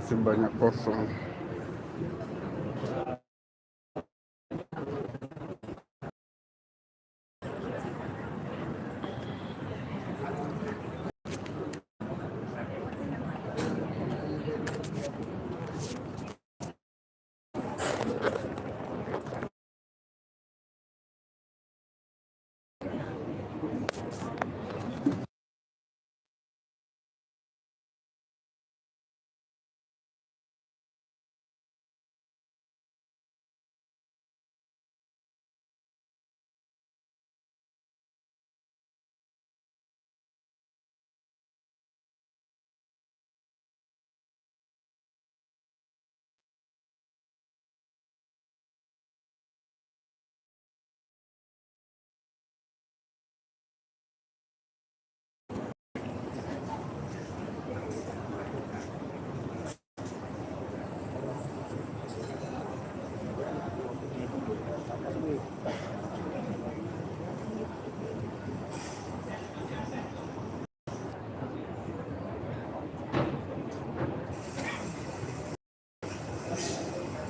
masih banyak kosong.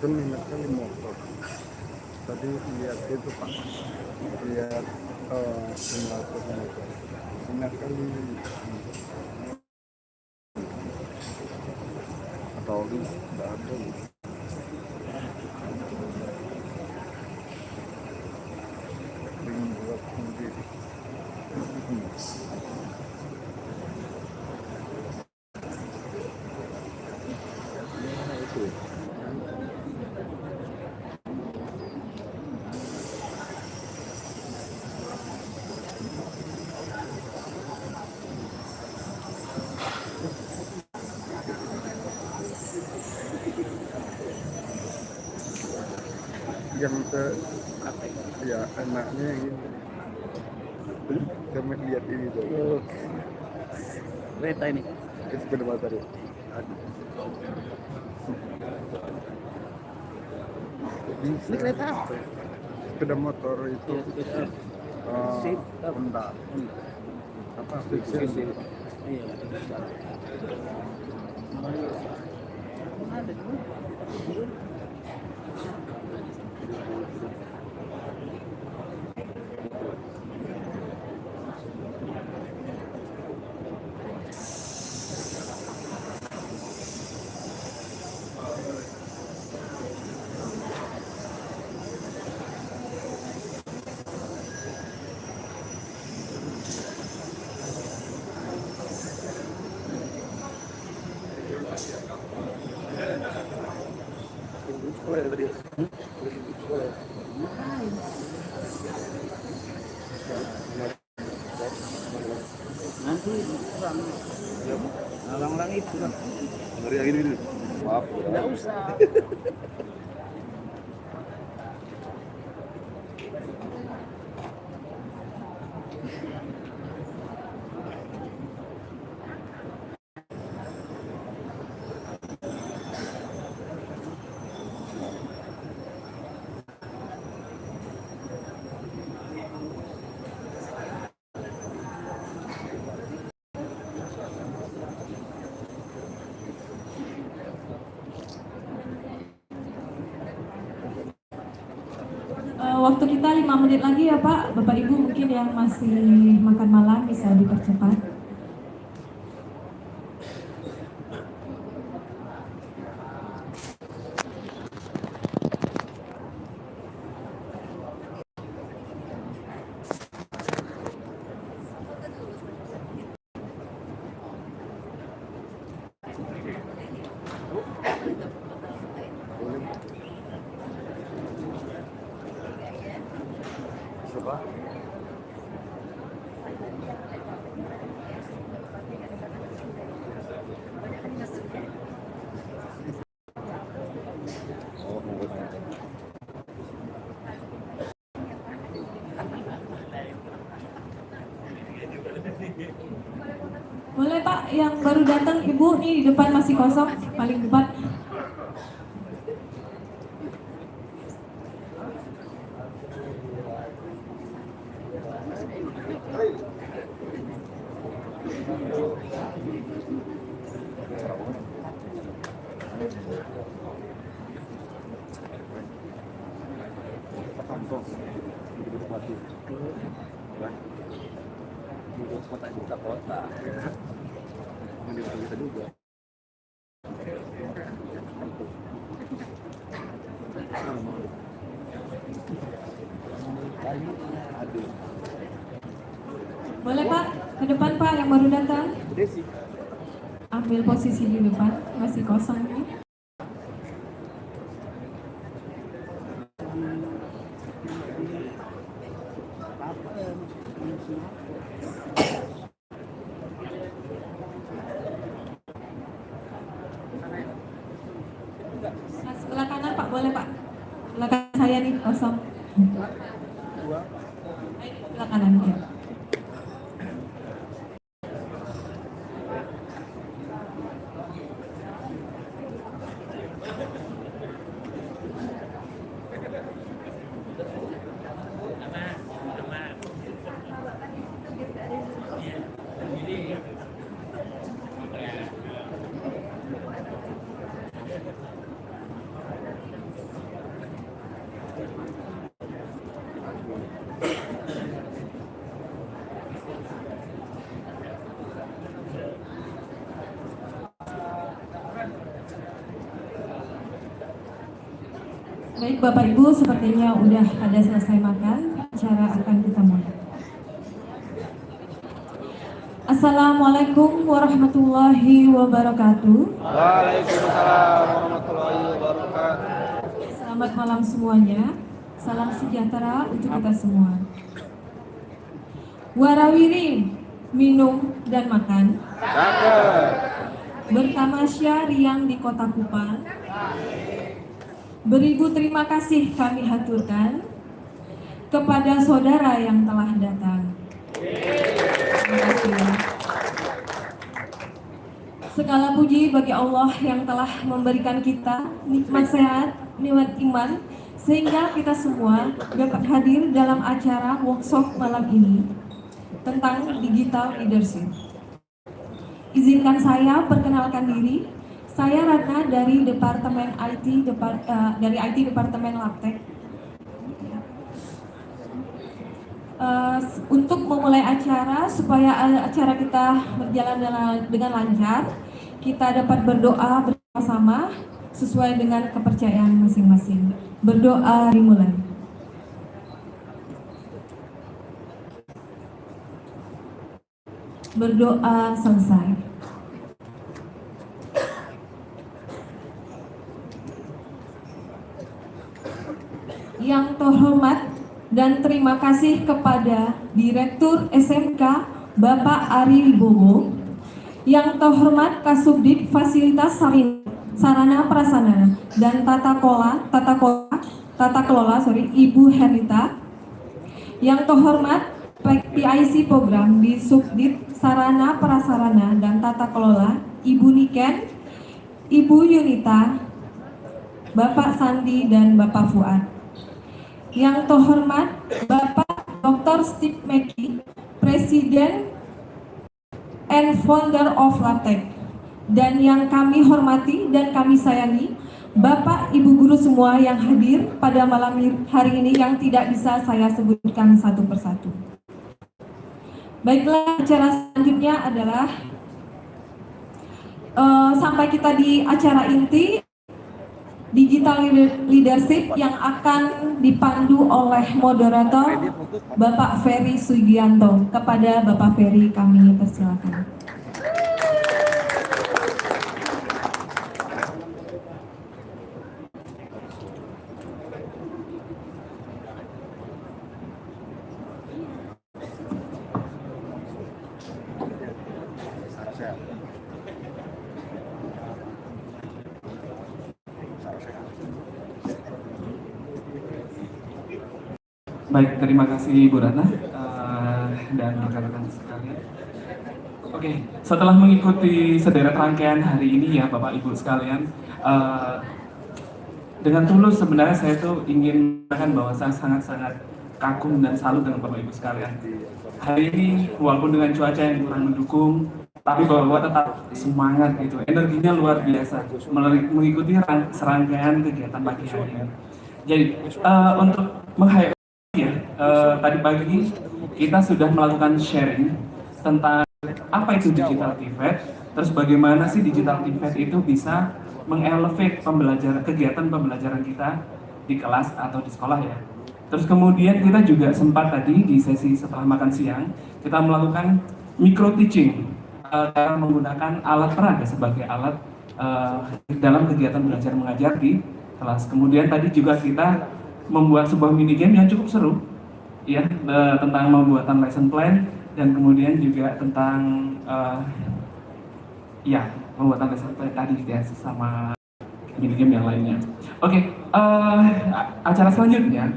Minat kali motor. Tadi lihat itu Pak, lihat simulator motor. Minat kali atau tidak ada. Ring buat sendiri. Yang ya enaknya ini kami lihat ini tuh kereta ini sepeda motor ya. Ini kereta apa? Sepeda motor itu Honda apa fiction. Iya, ada juga. Nanti orang itu kan Ngeri yang ini. Maaf. nggak usah. Waktu kita 5 menit lagi ya Pak. Bapak Ibu mungkin yang masih makan malam bisa dipercepat. Boleh Pak, yang baru datang Ibu nih di depan masih kosong, paling depan. Kantong di bupati. Untuk kota-kota. Ini kita juga. Boleh Pak, ke depan Pak yang baru datang. Ambil posisi di depan, masih kosong nih. Nah, sebelah kanan Pak, boleh Pak. Sebelah kanan saya nih kosong. Sebelah kanan ya. Baik Bapak Ibu, sepertinya udah pada selesai makan, acara akan kita mulai. Assalamualaikum warahmatullahi wabarakatuh. Waalaikumsalam warahmatullahi wabarakatuh. Selamat malam semuanya, salam sejahtera untuk kita semua. Warawiri, minum dan makan. Bertamasya riang di kota Kupang. Beribu terima kasih kami haturkan kepada saudara yang telah datang. Terima kasih. Segala puji bagi Allah yang telah memberikan kita nikmat sehat, nikmat iman, sehingga kita semua dapat hadir dalam acara workshop malam ini tentang digital leadership. Izinkan saya perkenalkan diri. Saya Ratna dari Departemen IT, dari IT Departemen LABTECH. Untuk memulai acara, supaya acara kita berjalan dengan lancar, kita dapat berdoa bersama sesuai dengan kepercayaan masing-masing. Berdoa dimulai. Berdoa selesai. Yang terhormat dan terima kasih kepada Direktur SMK Bapak Ari Wibowo, yang terhormat Kasubdit Fasilitas Sarana Prasarana dan Tata Kelola Ibu Herlita, yang terhormat PIC Program di Subdit Sarana Prasarana dan Tata Kelola Ibu Niken, Ibu Yunita, Bapak Sandi dan Bapak Fuad. Yang terhormat Bapak Dr. Steve McKee, Presiden and Founder of LABTECH, dan yang kami hormati dan kami sayangi Bapak Ibu Guru semua yang hadir pada malam hari ini yang tidak bisa saya sebutkan satu persatu. Baiklah, acara selanjutnya adalah sampai kita di acara inti Digital Leadership yang akan dipandu oleh moderator Bapak Ferry Sugianto. Kepada Bapak Ferry kami persilakan. Baik, terima kasih Bu Ratna dan rekan-rekan sekalian. Oke, setelah mengikuti sederet rangkaian hari ini ya Bapak Ibu sekalian, dengan tulus sebenarnya saya tuh ingin mengatakan bahwa saya sangat-sangat kagum dan salut dengan Bapak Ibu sekalian. Hari ini walaupun dengan cuaca yang kurang mendukung, tapi bahwa tetap semangat gitu, energinya luar biasa mengikuti serangkaian kegiatan pagi hari ini. Jadi untuk meng-highlight ya, tadi pagi kita sudah melakukan sharing tentang apa itu digital pivot, terus bagaimana sih digital pivot itu bisa mengelevate kegiatan pembelajaran kita di kelas atau di sekolah ya. Terus kemudian kita juga sempat tadi di sesi setelah makan siang kita melakukan micro teaching, cara menggunakan alat peraga sebagai alat dalam kegiatan belajar mengajar di kelas. Kemudian tadi juga kita membuat sebuah mini game yang cukup seru ya, tentang pembuatan lesson plan dan kemudian juga tentang pembuatan lesson plan tadi ya sama mini game yang lainnya. Oke, acara selanjutnya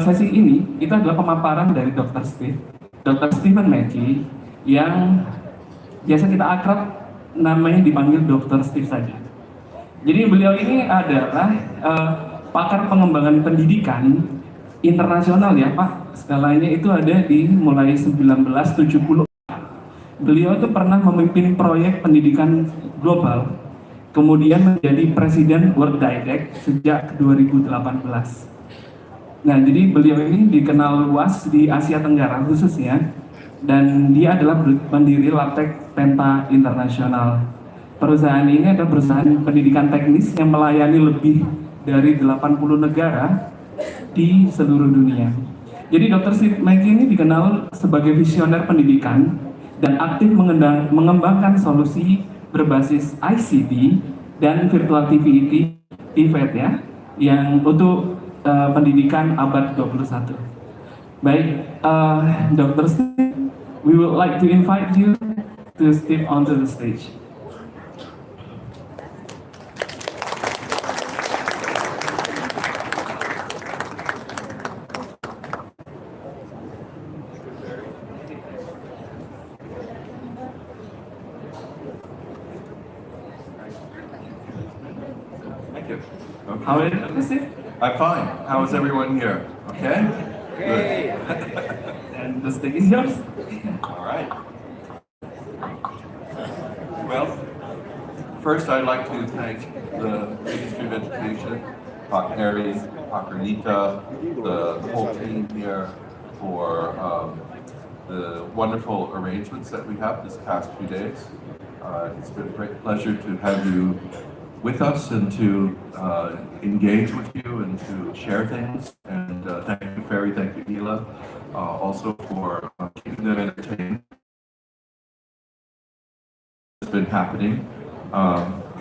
sesi ini itu adalah pemaparan dari Dr. McKee yang biasa kita akrab namanya dipanggil Dr. Steve saja. Jadi beliau ini adalah pakar pengembangan pendidikan internasional ya Pak. Skalanya itu ada di mulai 1970. Beliau itu pernah memimpin proyek pendidikan global, kemudian menjadi presiden World WABAROKATU sejak 2018. Nah, jadi beliau ini dikenal luas di Asia Tenggara khususnya, dan dia adalah pendiri LABTECH Penta Internasional. Perusahaan ini adalah perusahaan pendidikan teknis yang melayani lebih dari 80 negara di seluruh dunia. Jadi Dr. Steve McKee ini dikenal sebagai visioner pendidikan dan aktif mengembangkan solusi berbasis ICT dan virtual TV ya, yang untuk pendidikan abad 21. Baik, Dr. Steve, we would like to invite you to step onto the stage. Thank you. Okay. How are you, Dr. Steve? I'm fine. How is everyone here? Okay? Okay. And the stage is yours. All right. Well, first I'd like to thank the Ministry of Education, Dr. Harry, Dr. Nita, the whole team here for the wonderful arrangements that we have this past few days. It's been a great pleasure to have you with us and to engage with you and to share things. And thank you, Ferry, thank you, Hila, also for keeping them entertained. It's been happening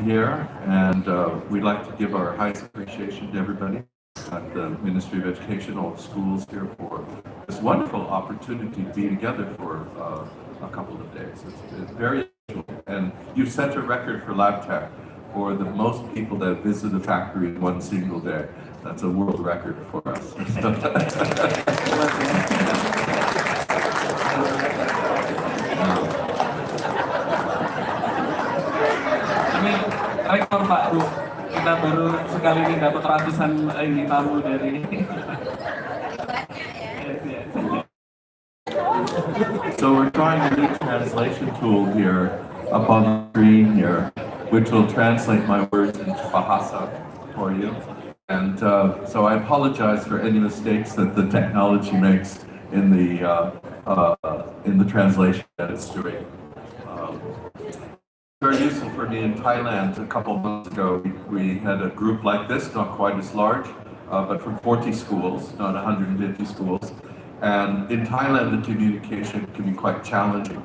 here, and we'd like to give our highest appreciation to everybody at the Ministry of Education, all the schools here, for this wonderful opportunity to be together for a couple of days. It's very unusual, and you've set a record for LABTECH for the most people that visit the factory in one single day. That's a world record for us. Ini rekor Pak Bu, kita baru sekali ini dapat ratusan ini tamu dari So we're trying a new translation tool here up on the screen here, which will translate my words into Bahasa for you. And so I apologize for any mistakes that the technology makes in the translation that it's doing. Very useful for me in Thailand a couple of months ago. We had a group like this, not quite as large, but from 40 schools, not 150 schools. And in Thailand, the communication can be quite challenging,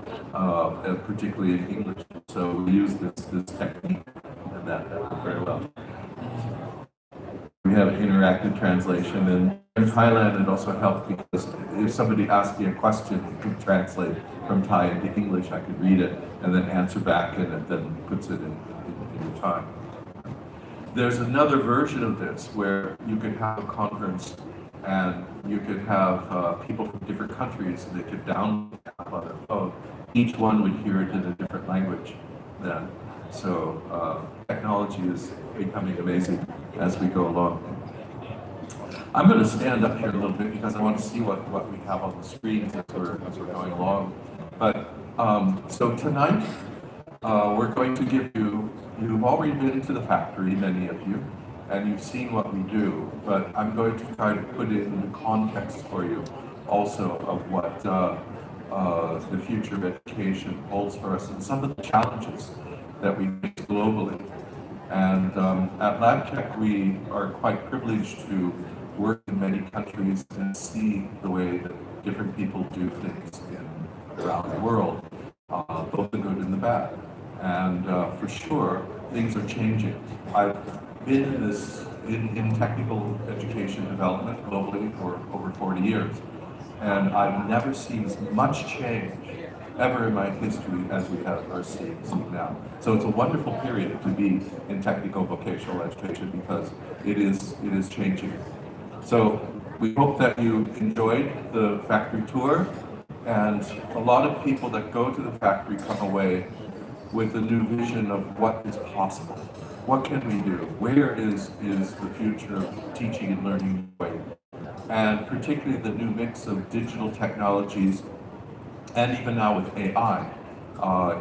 particularly in English. So we use this technique, and that worked very well. We have interactive translation, and in Thailand it also helped because if somebody asked me a question, it could translate from Thai into English. I could read it and then answer back, and it then puts it in Thai. There's another version of this where you could have a conference and you could have people from different countries, and they could download the app on their phone. Each one would hear it in a different language then. So technology is becoming amazing as we go along. I'm going to stand up here a little bit because I want to see what we have on the screens as we're going along. So tonight, we're going to give you, you've already been to the factory, many of you, and you've seen what we do, but I'm going to try to put it in the context for you also of what the future of education holds for us and some of the challenges that we face globally. And at LABTECH, we are quite privileged to work in many countries and see the way that different people do things around the world, both the good and the bad. And for sure, things are changing. I've been in this, in technical education development globally for over 40 years, and I've never seen as much change ever in my history as we are seeing now. So it's a wonderful period to be in technical vocational education because it is changing. So we hope that you enjoyed the factory tour, and a lot of people that go to the factory come away with a new vision of what is possible. What can we do? Where is the future of teaching and learning going? And particularly the new mix of digital technologies, and even now with AI,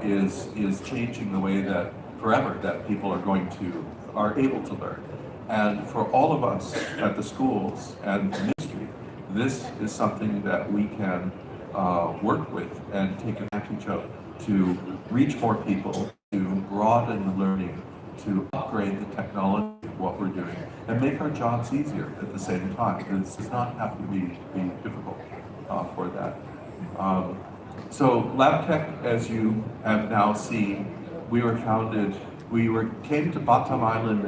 is changing the way that forever that people are able to learn. And for all of us at the schools and the ministry, this is something that we can work with and take advantage of to reach more people, to broaden the learning, to upgrade the technology of what we're doing, and make our jobs easier at the same time. This does not have to be difficult for that. So LABTECH, as you have now seen, we were founded, came to Batam Island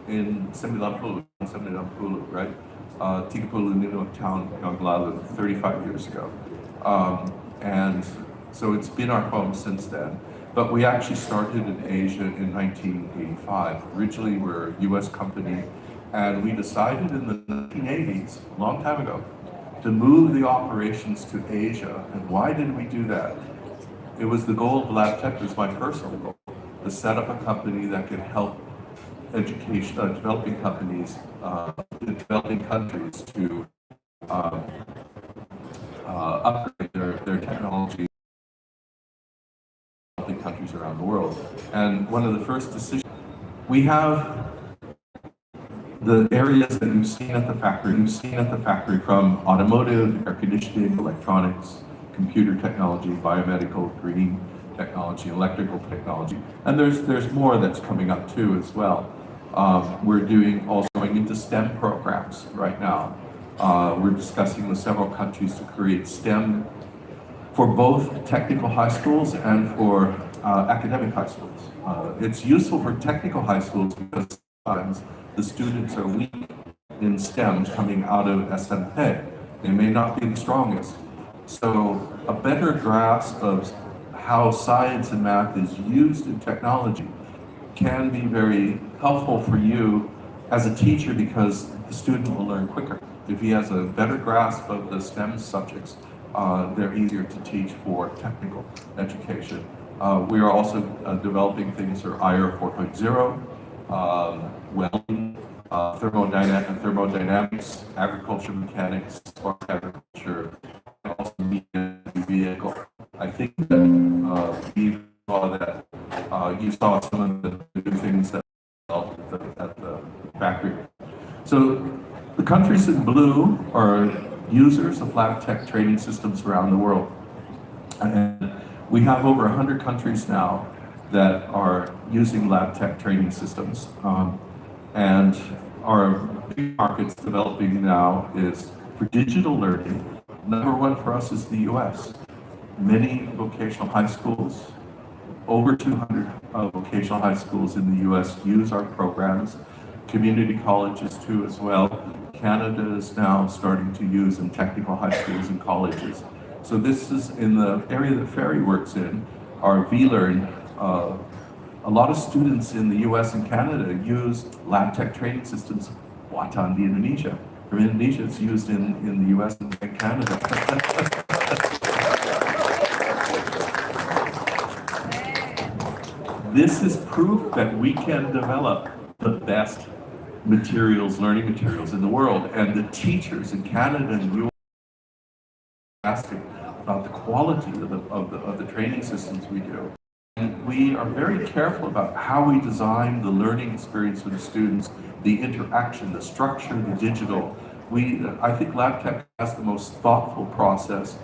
in 90, right? 30 town, Young 35 years ago. And so it's been our home since then. But we actually started in Asia in 1985. Originally, we're a US company, and we decided in the 1980s, a long time ago, to move the operations to Asia. And why did we do that? It was the goal of LABTECH, it was my personal goal, to set up a company that could help developing companies, developing countries to upgrade their technology in developing countries around the world. And one of the first decisions, we have the areas that you've seen at the factory, from automotive, air conditioning, electronics, computer technology, biomedical, green technology, electrical technology, and there's more that's coming up too as well. We're also going into STEM programs right now. We're discussing with several countries to create STEM for both technical high schools and for academic high schools. It's useful for technical high schools because sometimes the students are weak in STEM coming out of SMP. They may not be the strongest. So a better grasp of how science and math is used in technology can be very helpful for you as a teacher because the student will learn quicker. If he has a better grasp of the STEM subjects, they're easier to teach for technical education. We are also developing things for IR 4.0, welding, thermodynamics, agriculture mechanics, smart agriculture, and also media vehicle. I think that you saw some of the new things that at the factory. So the countries in blue are users of LABTECH training systems around the world. And we have over 100 countries now that are using LABTECH training systems. And our big markets developing now is for digital learning. Number one for us is the US. Many vocational high schools, over 200 vocational high schools in the US use our programs. Community colleges too as well. Canada is now starting to use in technical high schools and colleges. So this is in the area that Ferry works in, our VLearn. A lot of students in the US and Canada use LABTECH training systems Watan di Indonesia. From Indonesia, it's used in the US and Canada. This is proof that we can develop the best materials, learning materials in the world, and the teachers in Canada and the US about the quality of the training systems we do. And we are very careful about how we design the learning experience for the students, the interaction, the structure, the digital. I think LABTECH has the most thoughtful process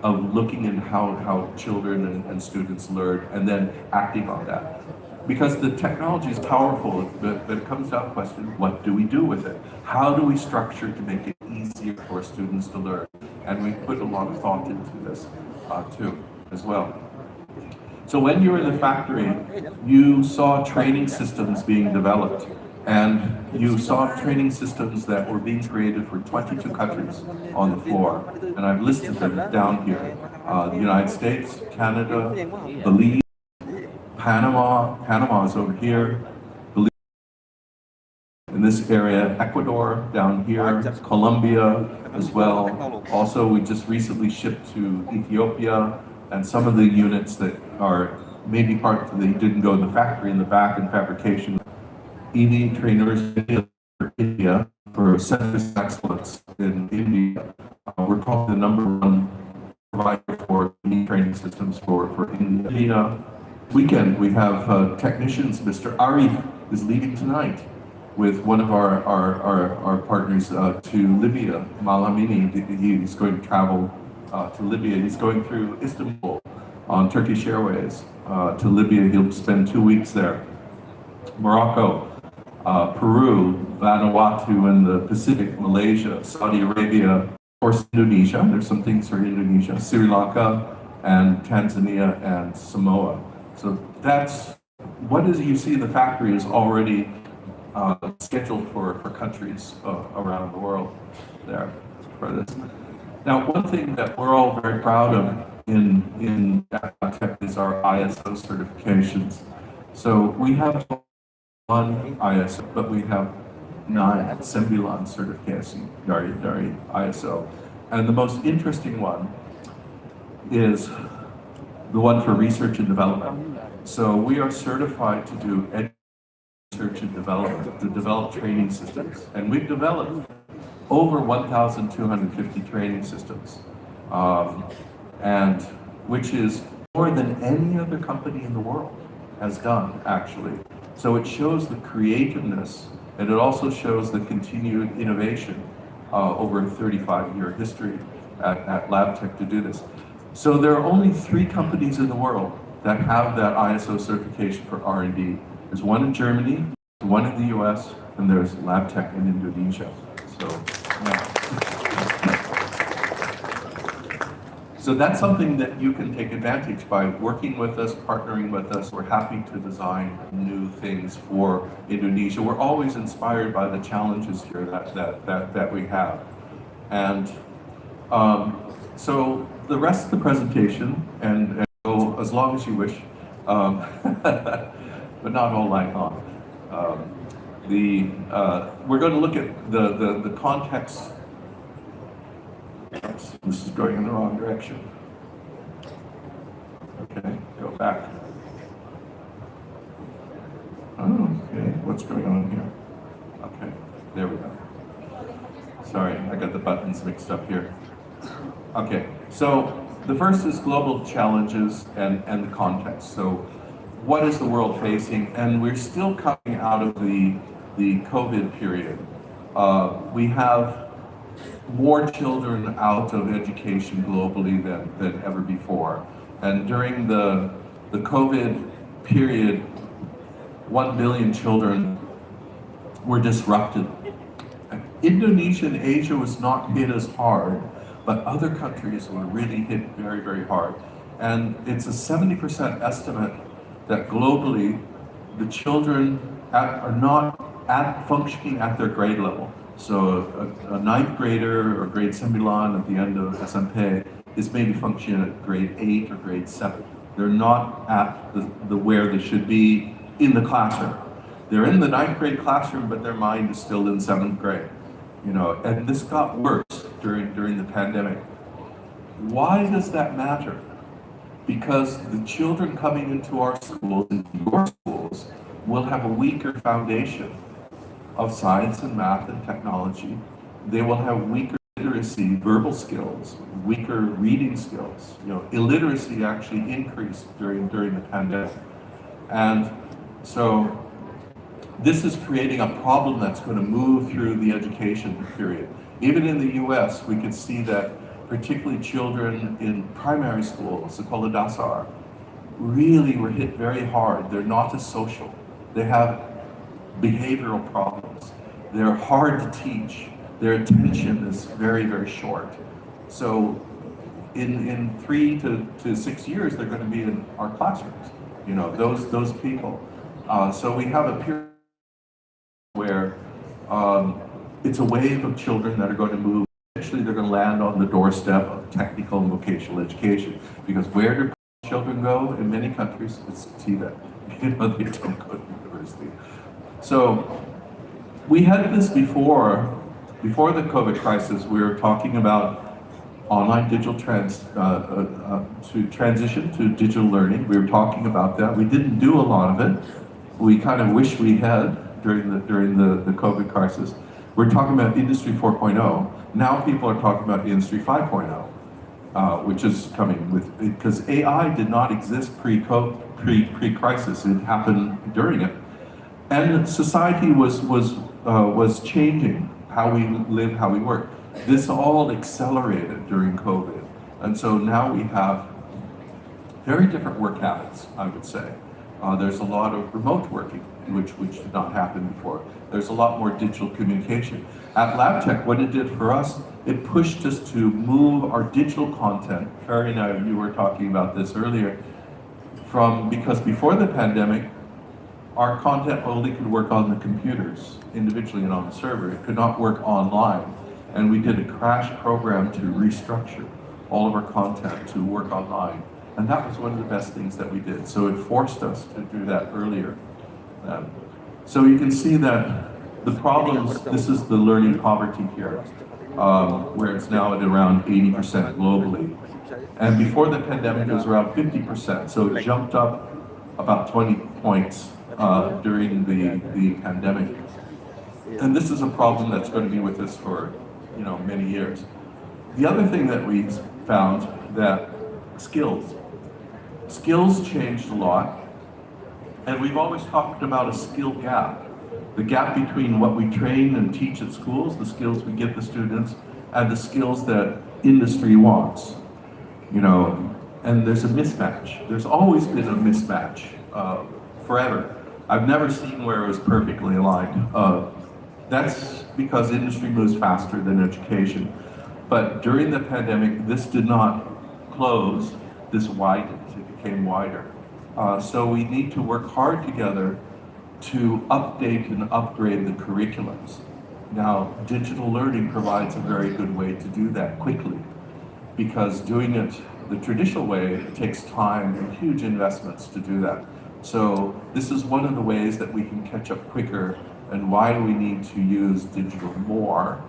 of looking at how children and students learn and then acting on that. Because the technology is powerful, but it comes down to the question, what do we do with it? How do we structure to make it easier for students to learn? And we put a lot of thought into this too, as well. So when you were in the factory, you saw training systems being developed, and you saw training systems that were being created for 22 countries on the floor. And I've listed them down here. The United States, Canada, Belize, Panama is over here, Belize in this area, Ecuador down here, Colombia as well. Also, we just recently shipped to Ethiopia, and some of the units that are maybe part of, they didn't go in the factory in the back in fabrication. EV trainers for India, for Centers of Excellence in India. We're probably the #1 provider for EV training systems for India. Weekend, we have technicians. Mr. Arif is leaving tonight with one of our partners to Libya, Malamini. He's going to travel to Libya. He's going through Istanbul on Turkish Airways to Libya. He'll spend 2 weeks there. Morocco, Peru, Vanuatu in the Pacific, Malaysia, Saudi Arabia, of course Indonesia. There's some things for Indonesia, Sri Lanka, and Tanzania and Samoa. So that's what you see in the factory is already scheduled for countries around the world there for this. Now, one thing that we're all very proud of in LABTECH is our ISO certifications. So we have one ISO, but we have 9 sembilan certification dari ISO. And the most interesting one is the one for research and development. So we are certified to do research and development, to develop training systems. And we've developed over 1,250 training systems, and which is more than any other company in the world has done, actually. So it shows the creativeness, and it also shows the continued innovation over a 35-year history at LABTECH to do this. So there are only 3 companies in the world that have that ISO certification for R&D. There's one in Germany, one in the US, and there's LABTECH in Indonesia. So, yeah. So that's something that you can take advantage by working with us, partnering with us. We're happy to design new things for Indonesia. We're always inspired by the challenges here that we have. And so the rest of the presentation, and go as long as you wish, but not all night long. We're going to look at the context. Oops, this is going in the wrong direction. Okay, go back. Oh, okay, what's going on here? Okay, there we go. Sorry, I got the buttons mixed up here. Okay, so the first is global challenges and the context. So what is the world facing? And we're still coming out of the COVID period. We have more children out of education globally than ever before. And during the COVID period, 1 billion children were disrupted. Indonesia and Asia was not hit as hard, but other countries were really hit very, very hard. And it's a 70% estimate that globally, the children are not functioning at their grade level. So a 9th grader or grade 9 at the end of SMP is maybe functioning at grade 8 or grade 7. They're not at the where they should be in the classroom. They're in the 9th grade classroom, but their mind is still in 7th grade. You know, and this got worse during the pandemic. Why does that matter? Because the children coming into our schools, into your schools, will have a weaker foundation of science and math and technology. They will have weaker literacy, verbal skills, weaker reading skills. Illiteracy actually increased during the pandemic. And so this is creating a problem that's going to move through the education period. Even in the US, we could see that particularly children in primary schools, sekolah dasar, really were hit very hard. They're not as social. They have behavioral problems. They're hard to teach. Their attention is very, very short. So in 3 to 6 years, they're going to be in our classrooms, those people. So we have a period where it's a wave of children that are going to move. Eventually, they're going to land on the doorstep of technical and vocational education. Because where do children go in many countries? It's Tibet. They don't go to university. So we had this before the COVID crisis. We were talking about online digital to transition to digital learning. We were talking about that. We didn't do a lot of it. We kind of wish we had during the COVID crisis. We're talking about Industry 4.0. Now people are talking about Industry 5.0, which is coming because AI did not exist pre-crisis. It happened during it, and society was changing how we live, how we work. This all accelerated during COVID, and so now we have very different work habits, I would say. There's a lot of remote working, which did not happen before. There's a lot more digital communication. At LABTECH, what it did for us, it pushed us to move our digital content. Ferry and I, you were talking about this earlier, because before the pandemic, our content only could work on the computers, individually and on the server. It could not work online. And we did a crash program to restructure all of our content to work online. And that was one of the best things that we did. So it forced us to do that earlier. So you can see that the problems, this is the learning poverty here, where it's now at around 80% globally. And before the pandemic, it was around 50%. So it jumped up about 20 points during the pandemic. And this is a problem that's going to be with us for many years. The other thing that we found that skills changed a lot. And we've always talked about a skill gap. The gap between what we train and teach at schools, the skills we give the students, and the skills that industry wants. And there's a mismatch. There's always been a mismatch, forever. I've never seen where it was perfectly aligned. That's because industry moves faster than education. But during the pandemic, this did not close, this widened, it became wider. So we need to work hard together to update and upgrade the curriculums. Now, digital learning provides a very good way to do that quickly, because doing it the traditional way takes time and huge investments to do that. So this is one of the ways that we can catch up quicker, and why we need to use digital more,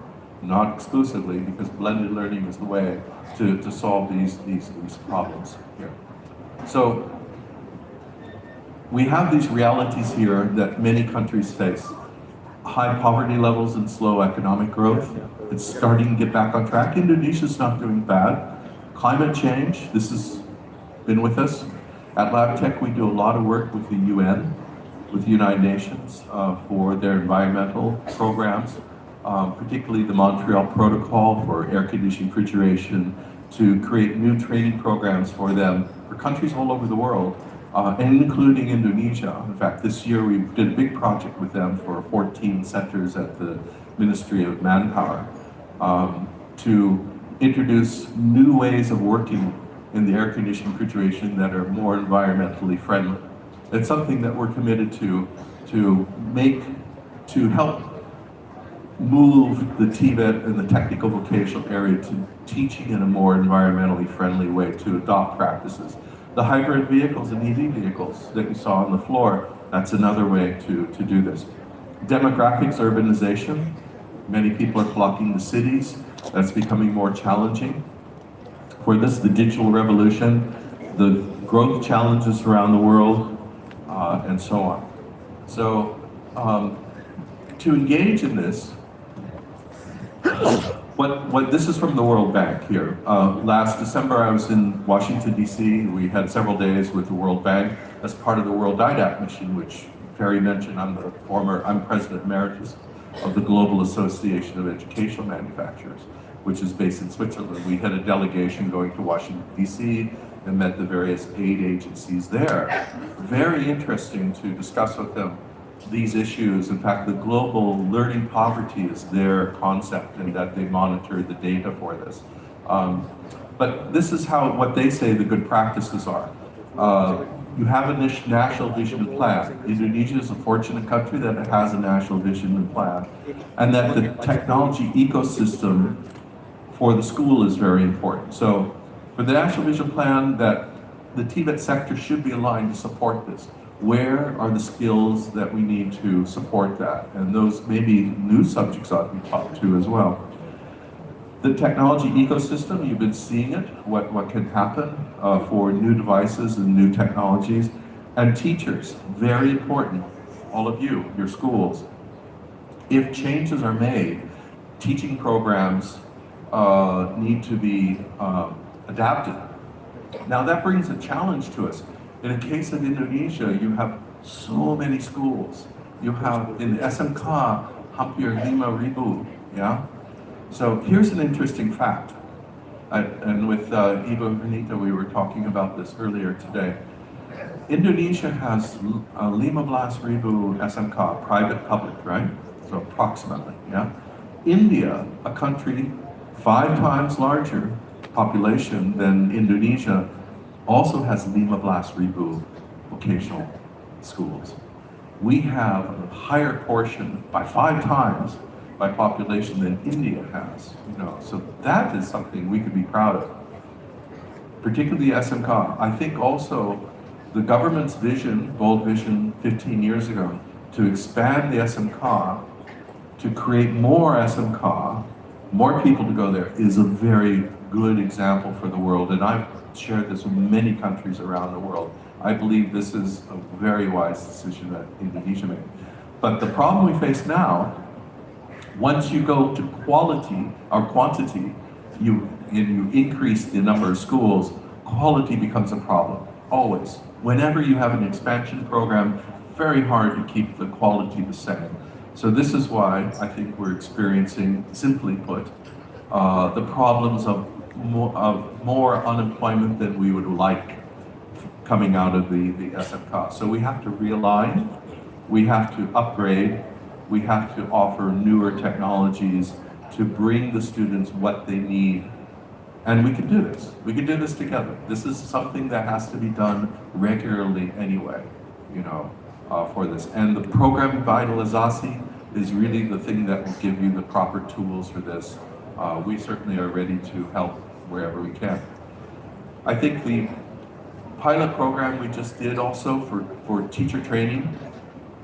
not exclusively, because blended learning is the way to solve these problems here. So we have these realities here that many countries face. High poverty levels and slow economic growth. It's starting to get back on track. Indonesia's not doing bad. Climate change, this has been with us. At LABTECH, we do a lot of work with the UN, with the United Nations, for their environmental programs, particularly the Montreal Protocol for air conditioning refrigeration, to create new training programs for them, for countries all over the world, and including Indonesia. In fact, this year we did a big project with them for 14 centers at the Ministry of Manpower to introduce new ways of working in the air conditioning refrigeration that are more environmentally friendly. It's something that we're committed to help move the Tibet and the technical vocational area to teaching in a more environmentally friendly way, to adopt practices. The hybrid vehicles and EV vehicles that you saw on the floor, that's another way to do this. Demographics, urbanization, many people are flocking to cities. That's becoming more challenging. For this, the digital revolution, the growth challenges around the world, and so on. So, to engage in this, what this is from the World Bank here. Last December, I was in Washington, D.C. We had several days with the World Bank as part of the World DIDAC mission, which Ferry mentioned. I'm President Emeritus of the Global Association of Educational Manufacturers, which is based in Switzerland. We had a delegation going to Washington, D.C. and met the various aid agencies there. Very interesting to discuss with them these issues. In fact, the global learning poverty is their concept, and that they monitor the data for this. But this is what they say the good practices are. You have a national vision and plan. Indonesia is a fortunate country that it has a national vision and plan, and that the technology ecosystem for the school is very important. So for the national vision plan, that the Tibet sector should be aligned to support this. Where are the skills that we need to support that? And those maybe new subjects ought to be taught to as well. The technology ecosystem, you've been seeing it, what can happen for new devices and new technologies. And teachers, very important, all of you, your schools. If changes are made, teaching programs need to be adapted. Now that brings a challenge to us. In the case of Indonesia, you have so many schools. You have, in SMK, hampir 5,000, yeah? So here's an interesting fact. And with Ibu Renita, we were talking about this earlier today. Indonesia has 15,000 SMK, private, public, right? So approximately, yeah? India, a country 5 times larger population than Indonesia, also has 15,000 vocational schools. We have a higher portion, by 5 times, by population than India has. So that is something we could be proud of. Particularly SMK. I think also the government's vision, bold vision 15 years ago, to expand the SMK, to create more SMK, more people to go there, is a very good example for the world. And I've shared this with many countries around the world. I believe this is a very wise decision that Indonesia made. But the problem we face now, once you go to quality or quantity, you increase the number of schools, quality becomes a problem, always. Whenever you have an expansion program, very hard to keep the quality the same. So this is why I think we're experiencing, simply put, the problems of more unemployment than we would like coming out of the SMK. So we have to realign, we have to upgrade, we have to offer newer technologies to bring the students what they need. And we can do this. We can do this together. This is something that has to be done regularly anyway, for this. And the program vitalization is really the thing that will give you the proper tools for this. We certainly are ready to help wherever we can. I think the pilot program we just did also for teacher training,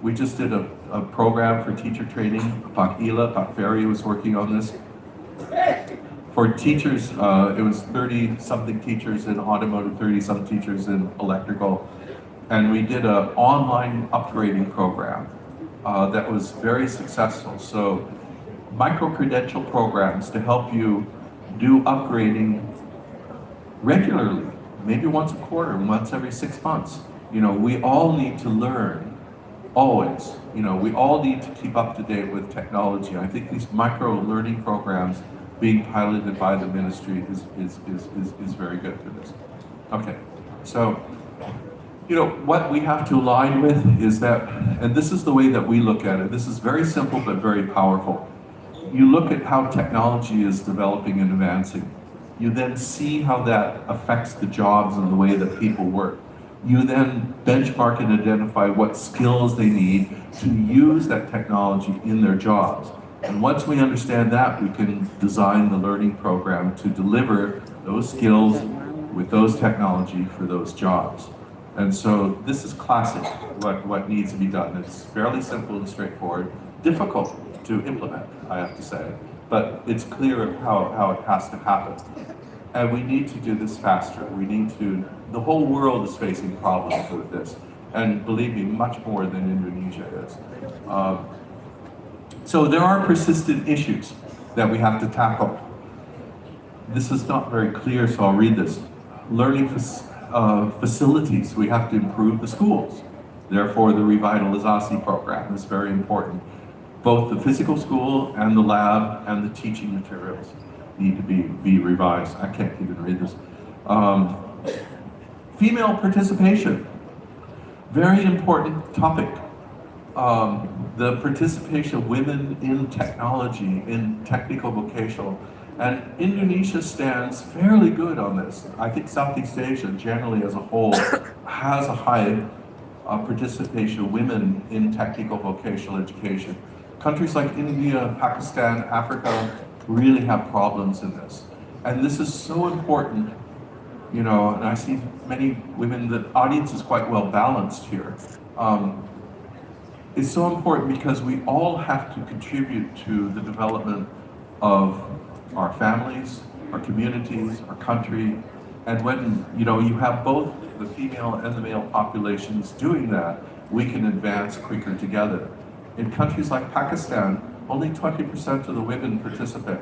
we just did a program for teacher training. Pak Ferry was working on this. For teachers, it was 30-something teachers in automotive, 30-some teachers in electrical. And we did an online upgrading program that was very successful. So micro-credential programs to help you do upgrading regularly, maybe once a quarter, once every 6 months. We all need to learn, always. We all need to keep up to date with technology. I think these micro-learning programs being piloted by the ministry is very good for this. Okay, so, what we have to align with is that, and this is the way that we look at it, this is very simple but very powerful. You look at how technology is developing and advancing. You then see how that affects the jobs and the way that people work. You then benchmark and identify what skills they need to use that technology in their jobs. And once we understand that, we can design the learning program to deliver those skills with those technology for those jobs. And so this is classic, what needs to be done. It's fairly simple and straightforward, difficult to implement, I have to say, but it's clear how it has to happen. And we need to do this faster. The whole world is facing problems with this, and believe me, much more than Indonesia is. So there are persistent issues. that we have to tackle. This is not very clear, so I'll read this. Learning facilities, we have to improve the schools. Therefore, the revitalization program is very important. Both the physical school and the lab and the teaching materials need to be revised. I can't even read this. Female participation, very important topic. The participation of women in technology, in technical vocational, and Indonesia stands fairly good on this. I think Southeast Asia generally as a whole has a high participation of women in technical vocational education. Countries like India, Pakistan, Africa really have problems in this. And this is so important, you know, and I see many women, the audience is quite well balanced here. It's so important because we all have to contribute to the development of our families, our communities, our country. And when, you know, you have both the female and the male populations doing that, we can advance quicker together. In countries like Pakistan, only 20% of the women participate.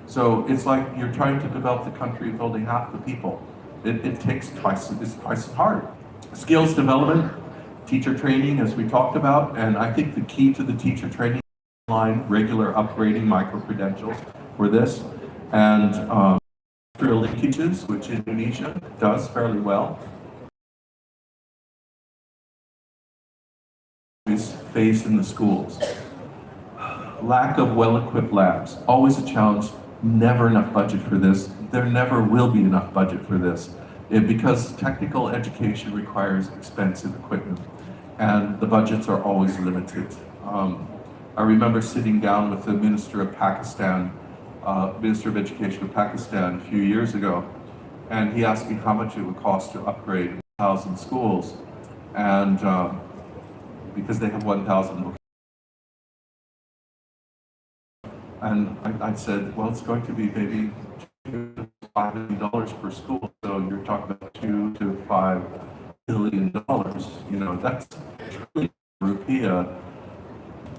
So it's like you're trying to develop the country with only half the people. It takes twice as hard. Skills development, teacher training, as we talked about, and I think the key to the teacher training line, regular upgrading, micro-credentials for this, and industrial linkages, which Indonesia does fairly well. Face in the schools. Lack of well-equipped labs, always a challenge, never enough budget for this. There never will be enough budget for this because technical education requires expensive equipment and the budgets are always limited. I remember sitting down with the Minister of Pakistan, Minister of Education of Pakistan a few years ago, and he asked me how much it would cost to upgrade 1,000 schools, and because they have 1,000. And I said, well, it's going to be maybe $2 to $5 million per school, so you're talking about $2 to $5 billion. You know, that's trillion rupiah.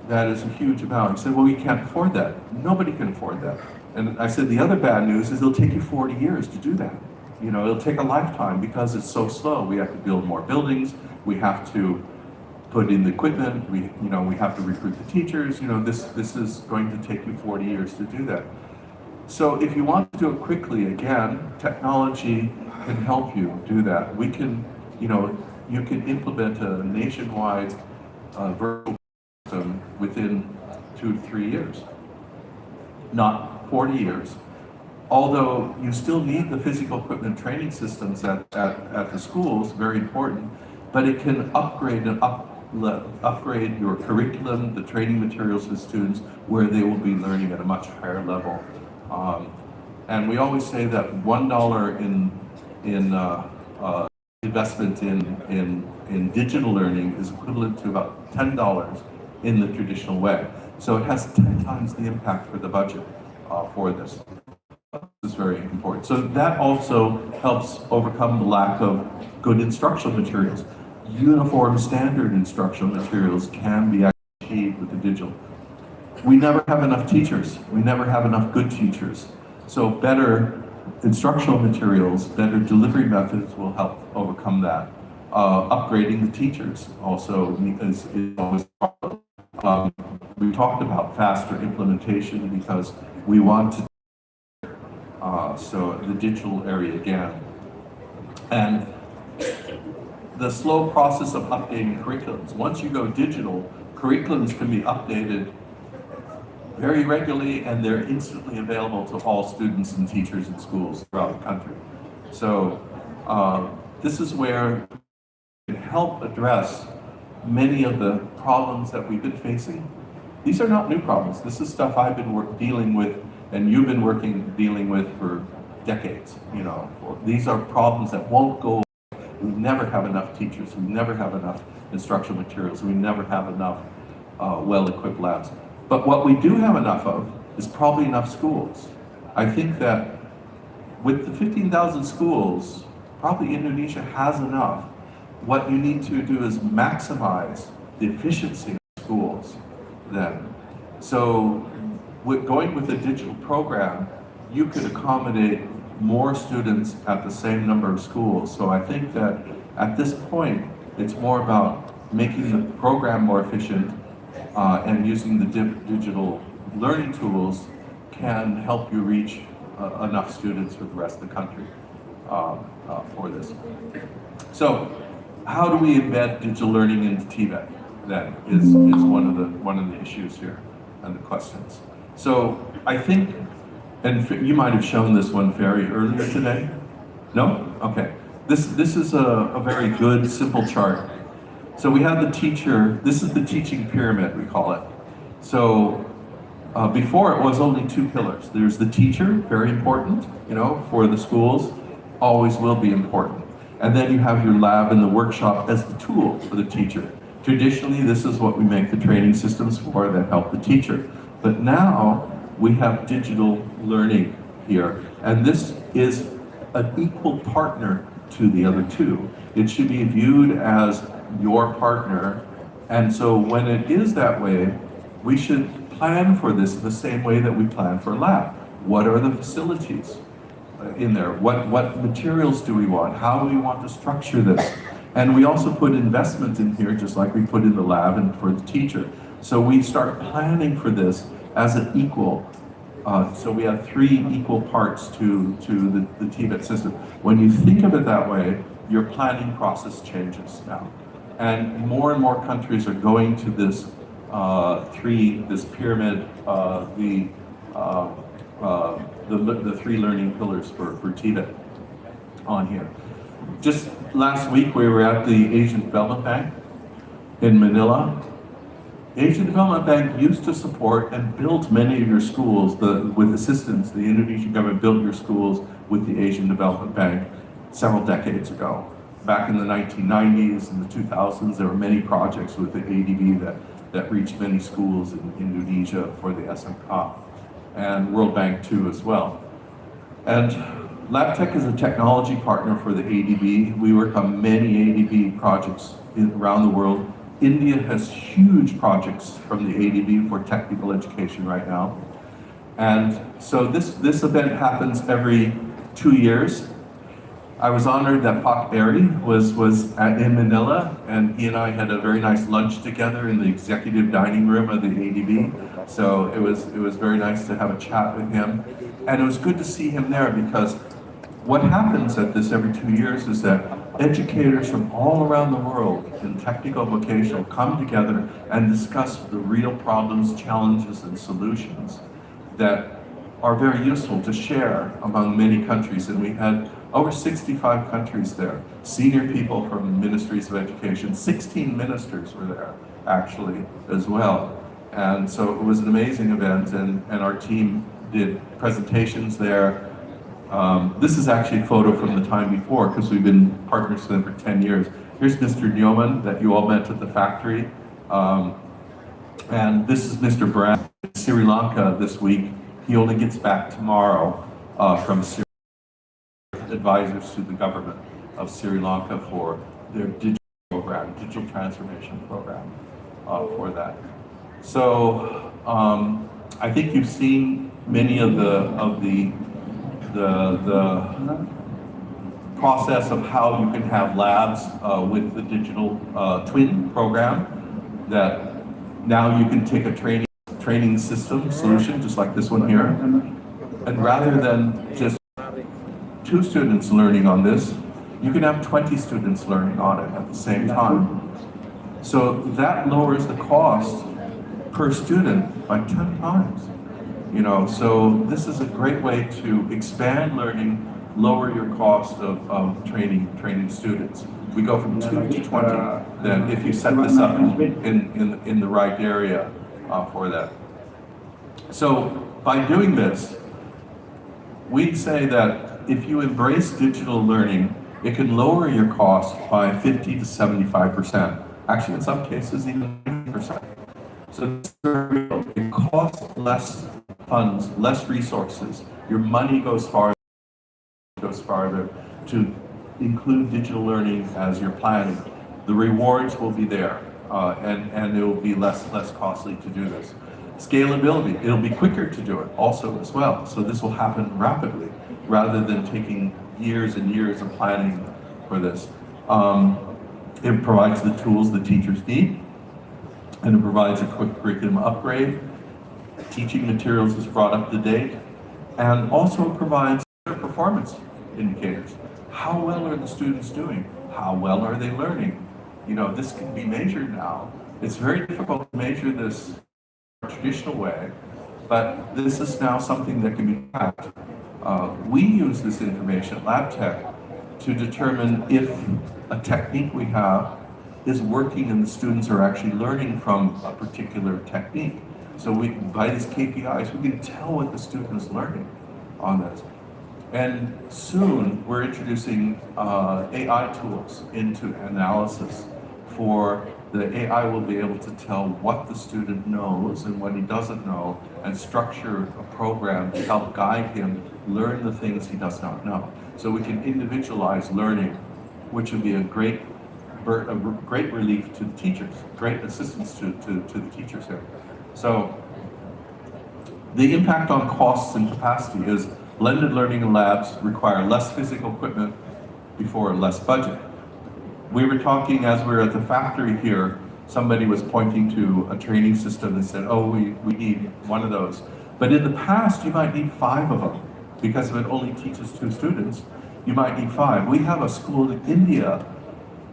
That is a huge amount. He said, well, we can't afford that. Nobody can afford that. And I said, the other bad news is it'll take you 40 years to do that. You know, it'll take a lifetime because it's so slow. We have to build more buildings. We have to put in the equipment. We have to recruit the teachers. You know, this is going to take you 40 years to do that. So if you want to do it quickly, again, technology can help you do that. We can, you know, you can implement a nationwide virtual system within 2 to 3 years, not 40 years. Although you still need the physical equipment training systems at the schools, very important, but it can upgrade and upgrade your curriculum, the training materials for students, where they will be learning at a much higher level. And we always say that $1 in investment in digital learning is equivalent to about $10 in the traditional way. So it has 10 times the impact for the budget for this. This is very important. So that also helps overcome the lack of good instructional materials. Uniform standard instructional materials can be achieved with the digital. We never have enough teachers. We never have enough good teachers. So better instructional materials, better delivery methods will help overcome that. Upgrading the teachers also is always a problem. We talked about faster implementation because we want to so the digital area again. And the slow process of updating curriculums. Once you go digital, curriculums can be updated very regularly and they're instantly available to all students and teachers in schools throughout the country. So this is where we can help address many of the problems that we've been facing. These are not new problems. This is stuff I've been dealing with and you've been dealing with for decades. You know, these are problems that won't go away. We never have enough teachers. We never have enough instructional materials. We never have enough well-equipped labs. But what we do have enough of is probably enough schools. I think that with the 15,000 schools, probably Indonesia has enough. What you need to do is maximize the efficiency of schools then. So going with a digital program, you could accommodate more students at the same number of schools. So I think that at this point, it's more about making the program more efficient and using the digital learning tools can help you reach enough students for the rest of the country for this. So how do we embed digital learning into Tibet then is one of the issues here and the questions. So I think, and you might have shown this one very earlier today. No? Okay. This is a very good, simple chart. So we have the teacher, this is the teaching pyramid, we call it. So before it was only two pillars. There's the teacher, very important, you know, for the schools, always will be important. And then you have your lab and the workshop as the tool for the teacher. Traditionally, this is what we make the training systems for that help the teacher. But now we have digital learning here, and this is an equal partner to the other two. It should be viewed as your partner, and so when it is that way, we should plan for this the same way that we plan for lab. What are the facilities in there? What materials do we want? How do we want to structure this? And we also put investment in here, just like we put in the lab and for the teacher. So we start planning for this as an equal. So we have three equal parts to the Tibet system. When you think of it that way, your planning process changes now. And more countries are going to this this pyramid, the three learning pillars for Tibet on here. Just last week we were at the Asian Development Bank in Manila. Asian Development Bank used to support and built many of your schools with assistance. The Indonesian government built your schools with the Asian Development Bank several decades ago. Back in the 1990s and the 2000s, there were many projects with the ADB that reached many schools in Indonesia for the SMK, and World Bank too as well. And LABTECH is a technology partner for the ADB. We work on many ADB projects around the world. India has huge projects from the ADB for technical education right now. And so this event happens every 2 years. I was honored that Pak Eri was in Manila, and he and I had a very nice lunch together in the executive dining room of the ADB. So it was very nice to have a chat with him. And it was good to see him there, because what happens at this every 2 years is that educators from all around the world in technical and vocational come together and discuss the real problems, challenges, and solutions that are very useful to share among many countries. And we had over 65 countries there, senior people from ministries of education. 16 ministers were there, actually, as well. And so it was an amazing event, and our team did presentations there. This is actually a photo from the time before, because we've been partners with them for 10 years. Here's Mr. Nyoman that you all met at the factory. And this is Mr. Brand in Sri Lanka this week. He only gets back tomorrow from Sri Lanka, advisors to the government of Sri Lanka for their digital program, digital transformation program for that. So I think you've seen many of the process of how you can have labs with the digital twin program, that now you can take a training system solution, just like this one here, and rather than just 2 students learning on this, you can have 20 students learning on it at the same time. So that lowers the cost per student by 10 times. You know, so this is a great way to expand learning, lower your cost of training students. We go from 2 to 20, then if you set this up in the right area for that. So by doing this, we'd say that if you embrace digital learning, it can lower your cost by 50 to 75%. Actually, in some cases, even 50%. So it costs less funds, less resources. Your money goes farther to include digital learning as you're planning. The rewards will be there, and it will be less costly to do this. Scalability, it'll be quicker to do it also as well. So this will happen rapidly rather than taking years and years of planning for this. It provides the tools the teachers need, and it provides a quick curriculum upgrade. Teaching materials is brought up to date, and also provides performance indicators. How well are the students doing? How well are they learning? You know, this can be measured now. It's very difficult to measure this traditional way, but this is now something that can be tracked. We use this information at LABTECH to determine if a technique we have is working and the students are actually learning from a particular technique. So by these KPIs, we can tell what the student is learning on this. And soon, we're introducing AI tools into analysis for the AI will be able to tell what the student knows and what he doesn't know, and structure a program to help guide him learn the things he does not know. So we can individualize learning, which would be a great relief to the teachers, great assistance to the teachers here. So the impact on costs and capacity is blended learning and labs require less physical equipment before less budget. We were talking as we were at the factory here, somebody was pointing to a training system and said, oh, we need one of those. But in the past, you might need 5 of them. Because if it only teaches 2 students, you might need 5. We have a school in India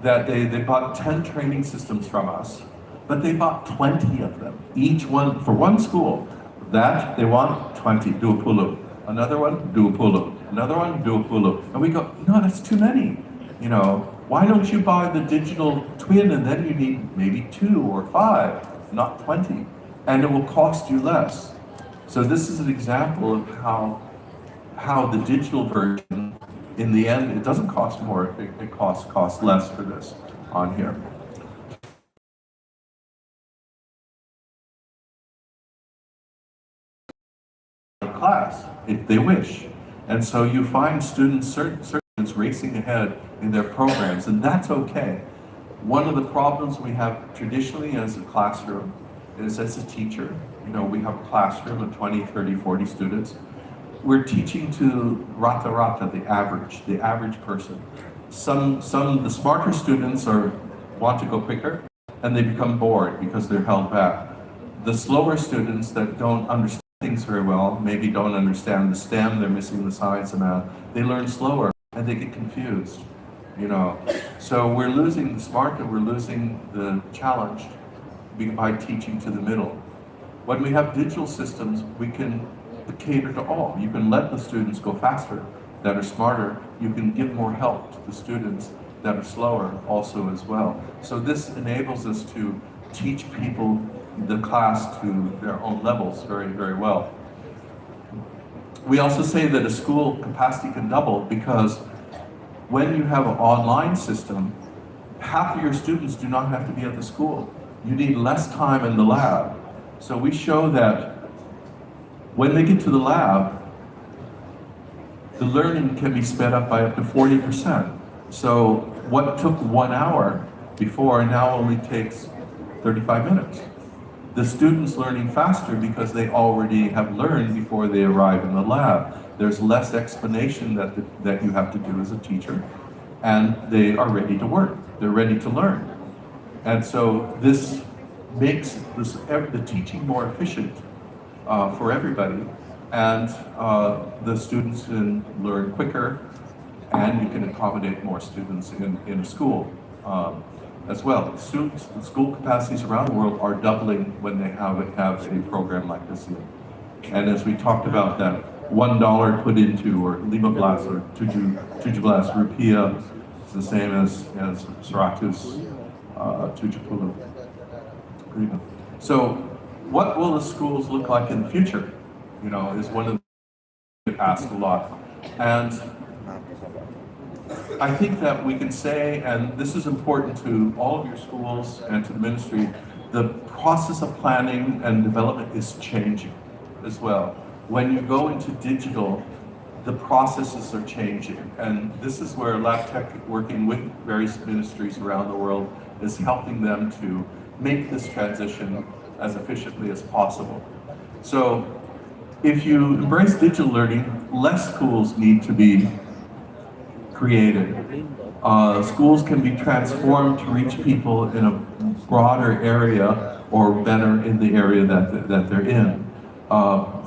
that they bought 10 training systems from us, but they bought 20 of them. Each one, for one school, that they want 20, do a pull-up. Another one, do a pull-up. Another one, do a pull-up. And we go, no, that's too many. You know, why don't you buy the digital twin and then you need maybe 2 or 5, not 20, and it will cost you less. So this is an example of how the digital version, in the end, it doesn't cost more, it costs less for this on here. Class, if they wish. And so you find students, certain students racing ahead in their programs, and that's okay. One of the problems we have traditionally as a classroom is as a teacher, you know, we have a classroom of 20, 30, 40 students. We're teaching to rata, the average person. Some of the smarter students want to go quicker, and they become bored because they're held back. The slower students that don't understand things very well, maybe don't understand the STEM, they're missing the science and math, they learn slower and they get confused, you know. So we're losing the smart and we're losing the challenged by teaching to the middle. When we have digital systems, we can cater to all. You can let the students go faster that are smarter. You can give more help to the students that are slower also as well. So this enables us to teach people the class to their own levels very, very well. We also say that a school capacity can double because when you have an online system, half of your students do not have to be at the school. You need less time in the lab. So we show that when they get to the lab, the learning can be sped up by up to 40%. So what took 1 hour before now only takes 35 minutes. The students learning faster because they already have learned before they arrive in the lab. There's less explanation that you have to do as a teacher, and they are ready to work. They're ready to learn. And so this makes the teaching more efficient for everybody, and the students can learn quicker, and you can accommodate more students in a school. As well, the school capacities around the world are doubling when they have a program like this. And as we talked about, that $1 put into, or Limablas or Tujublas Rupiah, it's the same as Seratus Tujapulu. So what will the schools look like in the future? You know, is one of the things asked a lot. And I think that we can say, and this is important to all of your schools and to the ministry, the process of planning and development is changing as well. When you go into digital, the processes are changing. And this is where LABTECH, working with various ministries around the world, is helping them to make this transition as efficiently as possible. So if you embrace digital learning, less schools need to be created. Schools can be transformed to reach people in a broader area or better in the area that they're in.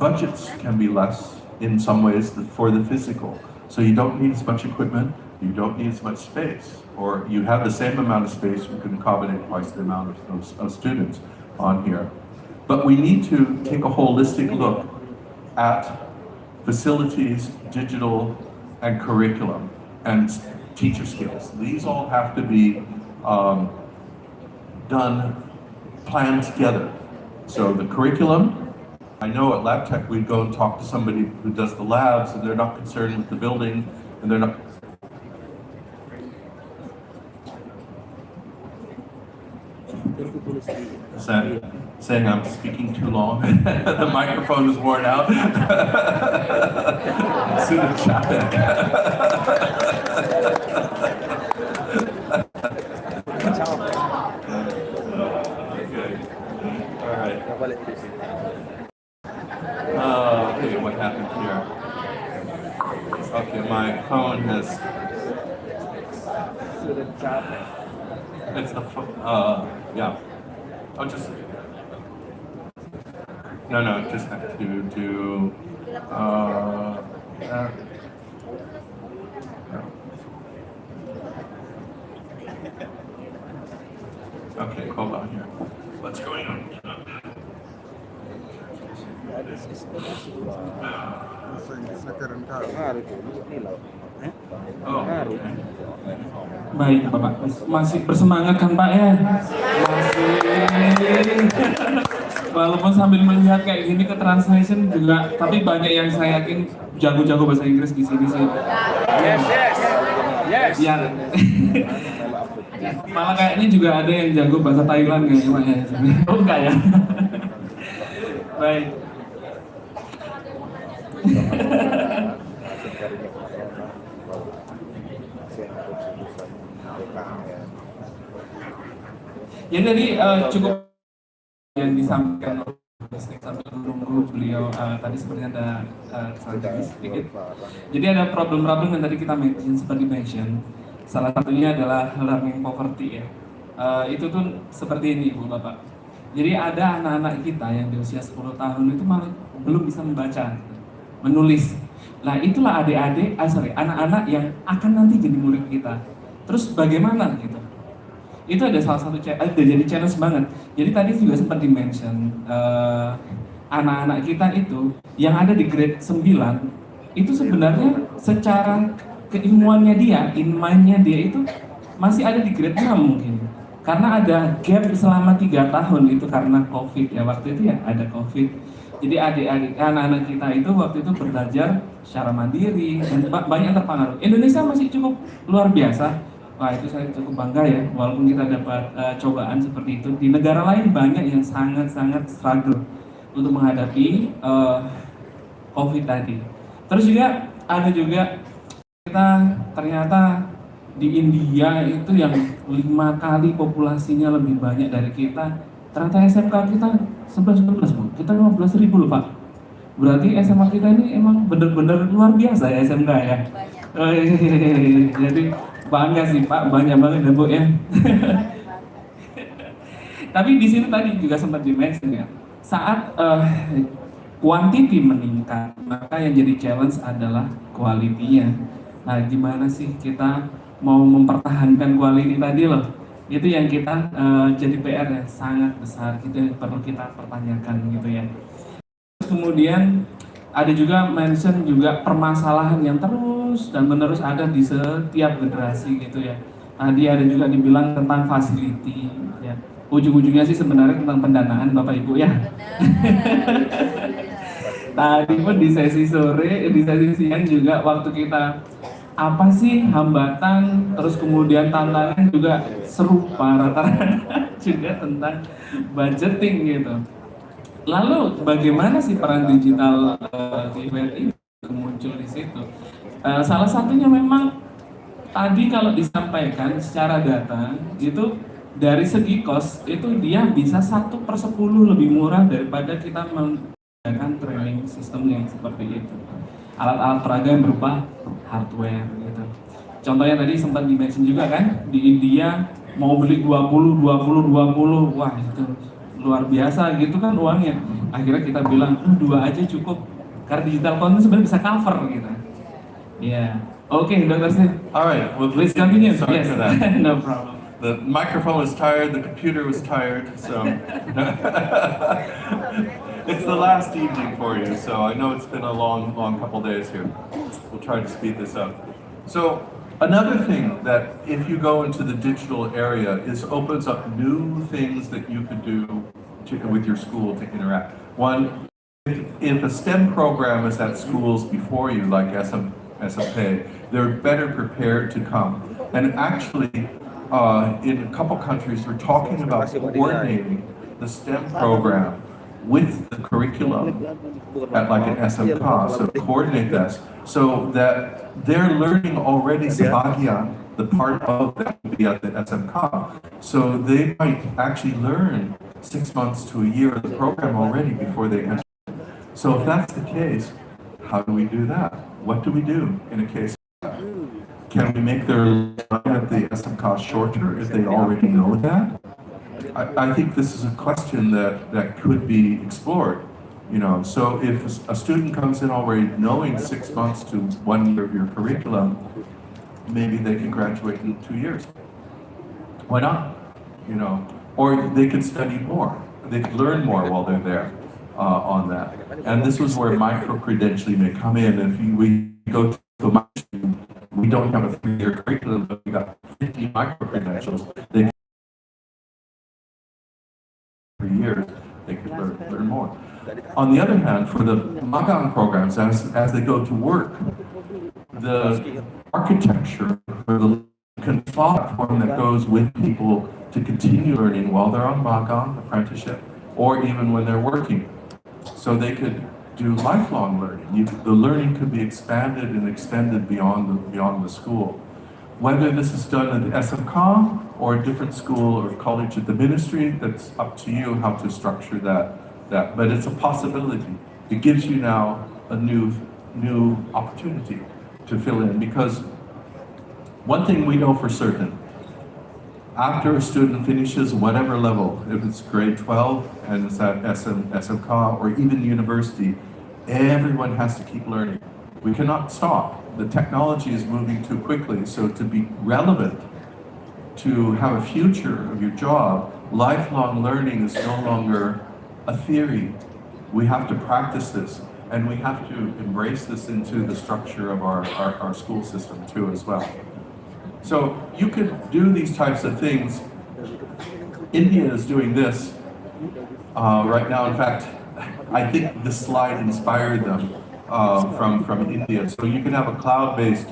Budgets can be less in some ways for the physical. So you don't need as much equipment, you don't need as much space, or you have the same amount of space, you can accommodate twice the amount of students on here. But we need to take a holistic look at facilities, digital, and curriculum, and teacher skills. These all have to be planned together. So the curriculum, I know at LabTech we'd go and talk to somebody who does the labs, and they're not concerned with the building, and they're not. Is that saying I'm speaking too long? The microphone is worn out. Sudah capek. All right. Okay, what happened here? Okay, my phone has. It's the yeah. I'll just. No, just have to do. Okay, hold on here. What's going on? Oh, okay. Baik Bapak, masih bersemangat kan Pak ya? Masih. Walaupun sambil melihat kayak gini ke translation juga, tapi banyak yang saya yakin jago-jago bahasa Inggris di sini sih. Yes. Ya. Malah kayaknya juga ada yang jago bahasa Thailand kayaknya Pak ya. Oh enggak ya? Baik. Ya tadi cukup yang disampaikan sambil menunggu beliau tadi sebenarnya ada kesalahan sedikit. Jadi ada problem-problem yang tadi kita mention. Salah satunya adalah learning poverty ya. Itu tuh seperti ini Ibu Bapak. Jadi ada anak-anak kita yang di usia 10 tahun itu malah belum bisa membaca, menulis. Nah itulah anak-anak yang akan nanti jadi murid kita. Terus bagaimana gitu? Itu ada salah satu jadi challenge banget. Jadi tadi juga sempat di-mention anak-anak kita itu yang ada di grade 9 itu sebenarnya secara keilmuannya dia, in mind-nya dia itu masih ada di grade 6 mungkin. Karena ada gap selama 3 tahun itu karena COVID ya, waktu itu ya ada COVID. Jadi anak-anak kita itu waktu itu belajar secara mandiri dan banyak terpengaruh. Indonesia masih cukup luar biasa. Wah itu saya cukup bangga ya, walaupun kita dapat cobaan seperti itu. Di negara lain banyak yang sangat-sangat struggle untuk menghadapi COVID tadi. Terus juga ada juga kita ternyata di India itu yang 5 kali populasinya lebih banyak dari kita. Ternyata SMK kita 11-12 Bu, kita 15.000 loh Pak. Berarti SMA kita ini emang bener-bener luar biasa ya SMK ya. Jadi bangga sih Pak, banyak banget ya Bu ya. Tapi di sini tadi juga sempat di-mention ya, saat quantity meningkat, maka yang jadi challenge adalah quality-nya. Nah gimana sih kita mau mempertahankan quality tadi loh, itu yang kita jadi PR yang sangat besar, gitu yang perlu kita pertanyakan gitu ya. Terus kemudian ada juga mention juga permasalahan yang terus dan menerus ada di setiap generasi gitu ya. Tadi ada juga dibilang tentang facility ya. Ujung-ujungnya sih sebenarnya tentang pendanaan Bapak Ibu ya. Tadi pun di sesi sore, di sesi siang juga waktu kita apa sih hambatan, terus kemudian tantangan juga serupa rata-rata juga tentang budgeting gitu. Lalu bagaimana sih peran digital event ini muncul di situ? Salah satunya memang tadi kalau disampaikan secara data itu dari segi cost itu dia bisa 1/10 lebih murah daripada kita kan training sistem yang seperti itu. Alat-alat peraga yang berupa hardware gitu. Contohnya tadi sempat di-mention juga kan, di India mau beli 20, wah itu luar biasa gitu kan uangnya. Akhirnya kita bilang, 2 aja cukup, karena digital content sebenarnya bisa cover gitu. Yeah. Okay, Dr. Steve. All right, well, Please continue. Sorry Yes, for that. no problem. The microphone was tired, the computer was tired, so it's the last evening for you, so I know it's been a long couple days here. We'll try to speed this up. So another thing that if you go into the digital area is opens up new things that you could do with your school to interact. One, if a STEM program is at schools before you, like SMP, they're better prepared to come. And actually, in a couple countries, we're talking about coordinating the STEM program with the curriculum at like an SMK, so coordinate that so that they're learning already sebagian, the part of that would be at the SMK. So they might actually learn 6 months to a year of the program already before they enter. So if that's the case, how do we do that? What do we do in a case? Can we make their time at the SMK shorter if they already know that? I think this is a question that could be explored. You know, so if a student comes in already knowing 6 months to 1 year of your curriculum, maybe they can graduate in 2 years. Why not? You know, or they could study more. They could learn more while they're there on that. And this was where micro-credentialing may come in. If we go to a we don't have a 3-year curriculum, but we got 50 micro-credentials. They 3 years, they could learn more. On the other hand, for the magang programs, as they go to work, the architecture or the platform that goes with people to continue learning while they're on magang, apprenticeship, or even when they're working. So they could do lifelong learning. The learning could be expanded and extended beyond the school. Whether this is done at the SMK or a different school or college at the ministry, that's up to you how to structure that. But it's a possibility. It gives you now a new opportunity to fill in, because one thing we know for certain, after a student finishes whatever level, if it's grade 12 and it's at SMK or even university, everyone has to keep learning. We cannot stop. The technology is moving too quickly, so to be relevant, to have a future of your job, lifelong learning is no longer a theory. We have to practice this, and we have to embrace this into the structure of our school system too as well. So you could do these types of things. India is doing this right now. In fact, I think this slide inspired them from India. So you can have a cloud-based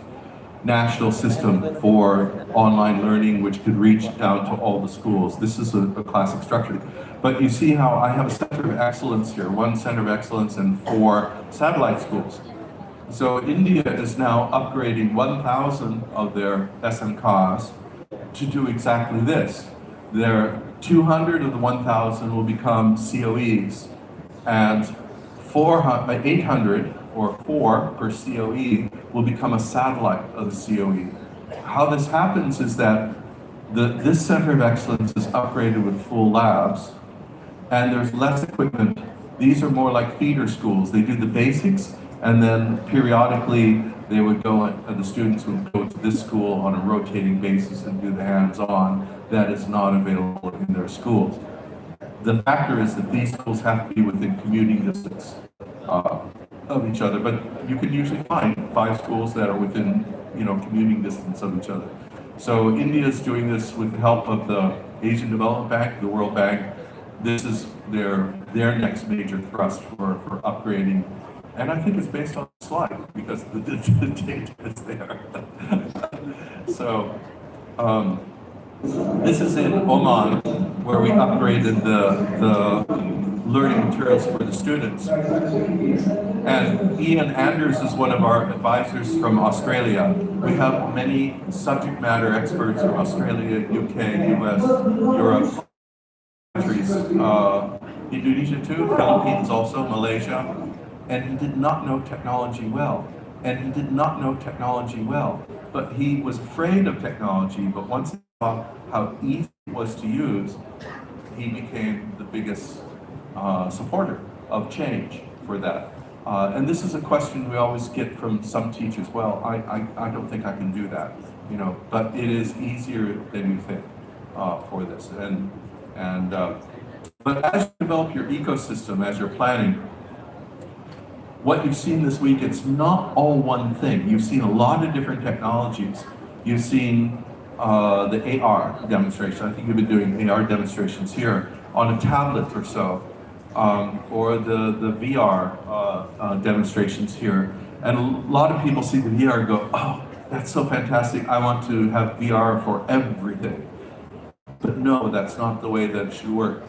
national system for online learning, which could reach down to all the schools. This is a classic structure. But you see how I have a center of excellence here, 1 center of excellence and 4 satellite schools. So India is now upgrading 1,000 of their SMKs to do exactly this. Their 200 of the 1,000 will become COEs, and 800 or 4 per COE will become a satellite of the COE. How this happens is that this center of excellence is upgraded with full labs, and there's less equipment. These are more like feeder schools. They do the basics, and then periodically they would go, the students would go to this school on a rotating basis and do the hands-on that is not available in their schools. The factor is that these schools have to be within commuting distance of each other, but you can usually find 5 schools that are within, commuting distance of each other. So India is doing this with the help of the Asian Development Bank, the World Bank. This is their next major thrust for upgrading. And I think it's based on the slide because the data is there. So this is in Oman, where we upgraded the learning materials for the students. And Ian Anders is one of our advisors from Australia. We have many subject matter experts from Australia, UK, US, Europe, countries Indonesia too, Philippines also, Malaysia, and he did not know technology well. And he did not know technology well, but he was afraid of technology, but once he saw how easy it was to use, he became the biggest supporter of change for that. And this is a question we always get from some teachers. Well, I don't think I can do that, you know, but it is easier than you think for this. But as you develop your ecosystem, as you're planning, what you've seen this week, it's not all one thing. You've seen a lot of different technologies. You've seen the AR demonstration. I think you've been doing AR demonstrations here on a tablet or so, or the VR demonstrations here. And a lot of people see the VR and go, oh, that's so fantastic. I want to have VR for everything. But no, that's not the way that it should work.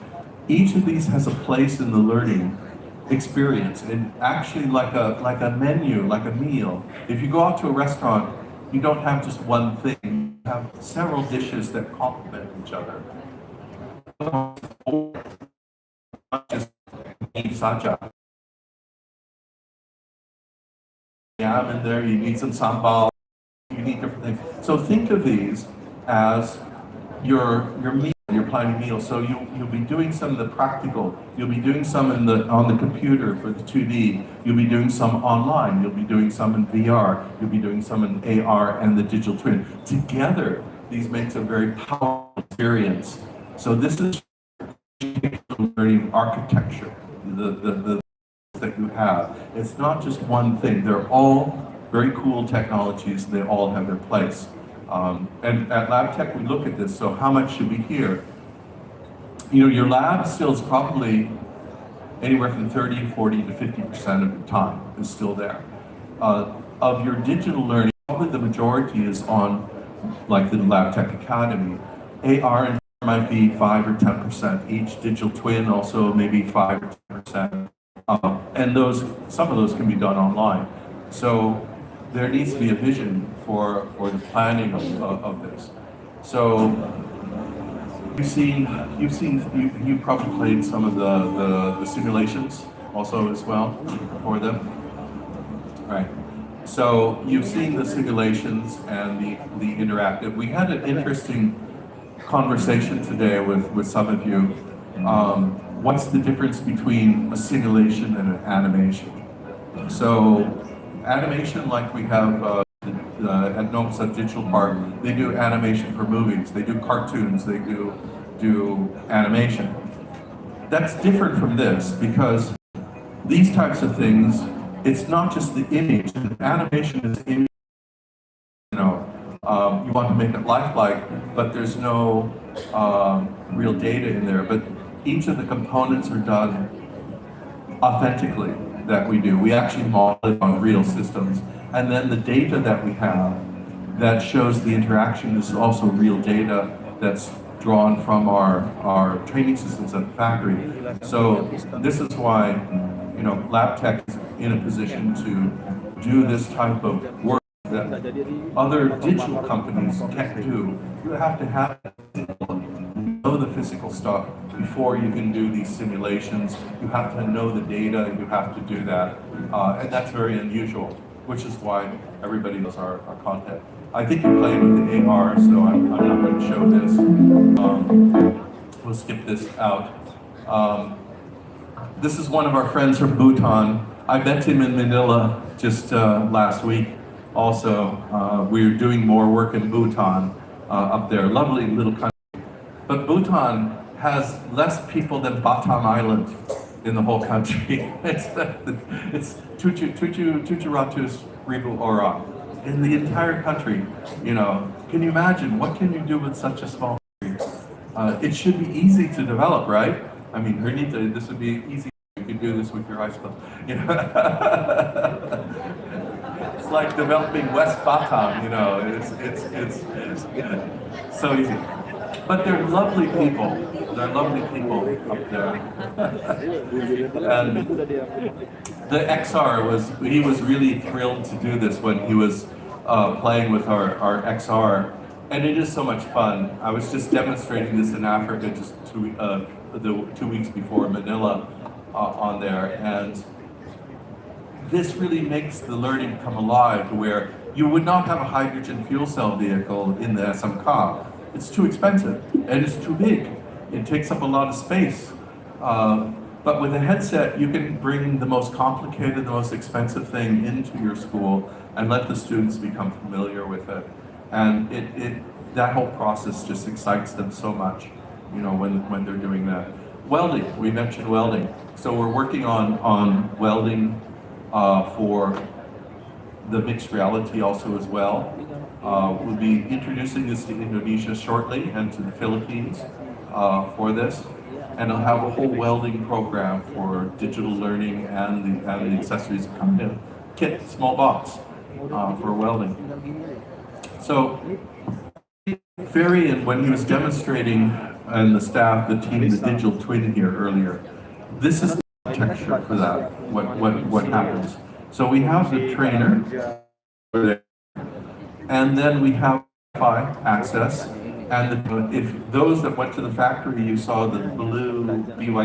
Each of these has a place in the learning experience, and actually like a menu, like a meal. If you go out to a restaurant, you don't have just one thing. You have several dishes that complement each other. Not just meat saja. Yam in there, you need some sambal, you need different things. So think of these as your meal. You're planning meals, so you'll be doing some of the practical. You'll be doing some on the computer for the 2D. You'll be doing some online. You'll be doing some in VR. You'll be doing some in AR and the digital twin. Together, these makes a very powerful experience. So this is learning architecture, the that you have. It's not just one thing. They're all very cool technologies. They all have their place. And at LabTech, we look at this, so how much should be here? You know, your lab still is probably anywhere from 30 to 40 to 50% of your time is still there. Of your digital learning, probably the majority is on, like the LabTech Academy. AR and might be 5 or 10% each, digital twin also maybe 5 or 10%. And some of those can be done online. So there needs to be a vision for the planning of this. So you've probably played some of the simulations also as well for them, right? So you've seen the simulations and the interactive. We had an interesting conversation today with some of you. What's the difference between a simulation and an animation? So animation, like we have at Nomsa Digital Park, they do animation for movies, they do cartoons, they do animation. That's different from this, because these types of things, it's not just the image. Animation is image, you know, you want to make it lifelike, but there's no real data in there. But each of the components are done authentically that we do. We actually model it on real systems. And then the data that we have that shows the interaction is also real data that's drawn from our training systems at the factory. So this is why, you know, LabTech is in a position to do this type of work that other digital companies can't do. You have to have know the physical stuff before you can do these simulations. You have to know the data, you have to do that. And that's very unusual, which is why everybody knows our content. I think you played with the AR, so I'm not going to show this. We'll skip this out. This is one of our friends from Bhutan. I met him in Manila just last week. Also, we're doing more work in Bhutan up there. Lovely little country. But Bhutan has less people than Batam Island in the whole country. It's 700 ribu orang in the entire country. You know, can you imagine what can you do with such a small country? It should be easy to develop, right? I mean, Hernita, this would be easy. You could do this with your eyes closed. You know? It's like developing West Batam. You know, it's so easy. But they're lovely people. They're lovely people up there. And the XR he was really thrilled to do this when he was playing with our XR. And it is so much fun. I was just demonstrating this in Africa just the 2 weeks before Manila on there, and this really makes the learning come alive, where you would not have a hydrogen fuel cell vehicle in the SMK. It's too expensive and it's too big. It takes up a lot of space. But with a headset, you can bring the most complicated, the most expensive thing into your school and let the students become familiar with it. And that whole process just excites them so much, you know, when they're doing that. Welding, we mentioned welding. So we're working on welding for the mixed reality also as well. We'll be introducing this to Indonesia shortly and to the Philippines for this. And I'll have a whole welding program for digital learning and the accessories that come in. Kit, small box for welding. So, Farian, when he was demonstrating, and the staff, the team, the digital twin here earlier, this is the architecture for that, what happens. So we have the trainer, and then we have Wi-Fi access, and if those that went to the factory, you saw the blue BYD